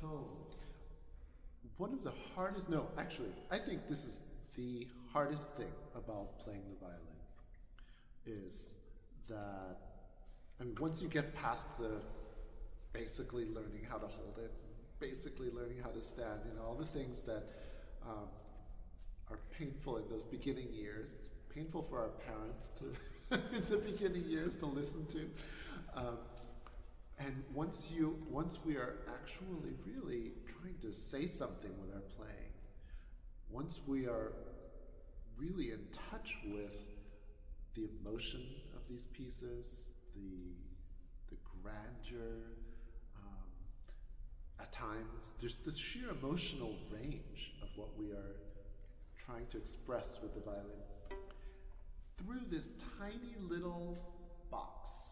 tone. One of the hardest, no, actually, I think this is the hardest thing about playing the violin is that, I mean, once you get past the basically learning how to hold it, basically learning how to stand, all the things that are painful in those beginning years, painful for our parents to, in the beginning years to listen to. And once we are actually really trying to say something with our playing, once we are really in touch with the emotion of these pieces, the grandeur, at times there's this sheer emotional range of what we are trying to express with the violin through this tiny little box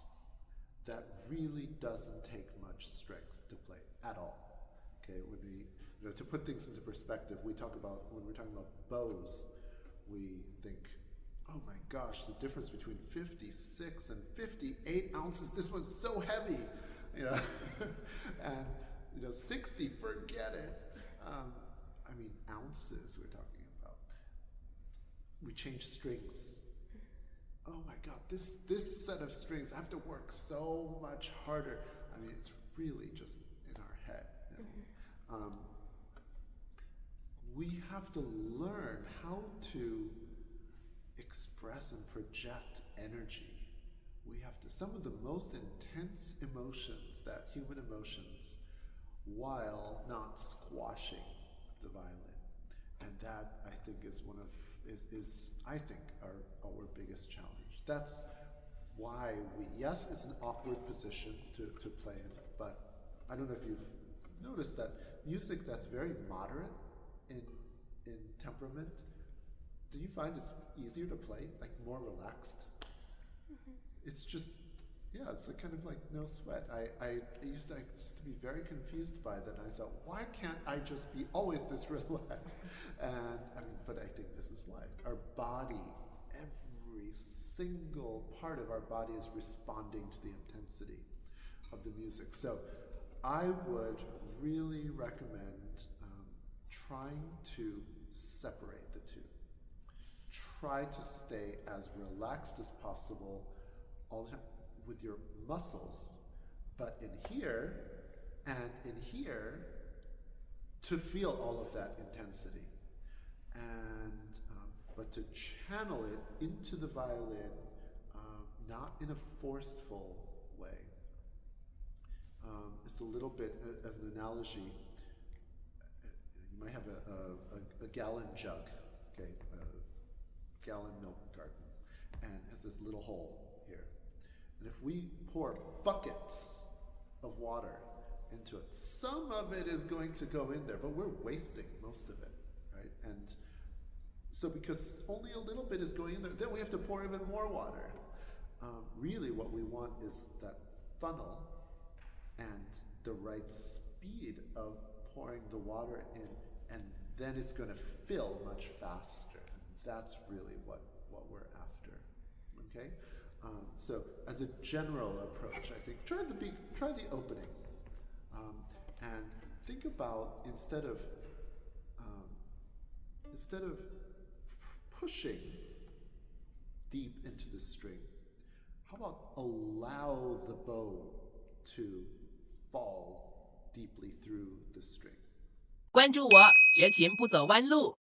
that really doesn't take much strength to play at all. Okay, when we, to put things into perspective, when we're talking about bows, we think, oh my gosh, the difference between 56 and 58 ounces, this one's so heavy, and 60, forget it. I mean, ounces we're talking about. We change strings. Oh my God, this set of strings, I have to work so much harder. I mean, it's really just in our head. We have to learn how to express and project energy. We have to, some of the most intense emotions, that human emotions, while not squashing the violin. And that, I think, is our biggest challenge. That's why yes, it's an awkward position to play in, but I don't know if you've noticed that music that's very moderate in temperament, do you find it's easier to play, like more relaxed? It's just, it's like kind of like no sweat. I used to be very confused by that. I thought, why can't I just be always this relaxed? And but I think this is why. Our body, every single part of our body is responding to the intensity of the music. So I would really recommend trying to separate the two. Try to stay as relaxed as possible all the time with your muscles, but in here and in here to feel all of that intensity, and but to channel it into the violin, not in a forceful way. It's a little bit, as an analogy, you might have a gallon jug, okay, a gallon milk carton, and it has this little hole here. And if we pour buckets of water into it, some of it is going to go in there, but we're wasting most of it, right? And so because only a little bit is going in there, then we have to pour even more water. Really what we want is that funnel and the right speed of pouring the water in, and then it's going to fill much faster. And that's really what we're after, okay? So as a general approach, I think try the opening, and think about instead of pushing deep into the string, how about allow the bow to fall deeply through the string. 关注我，学琴不走弯路。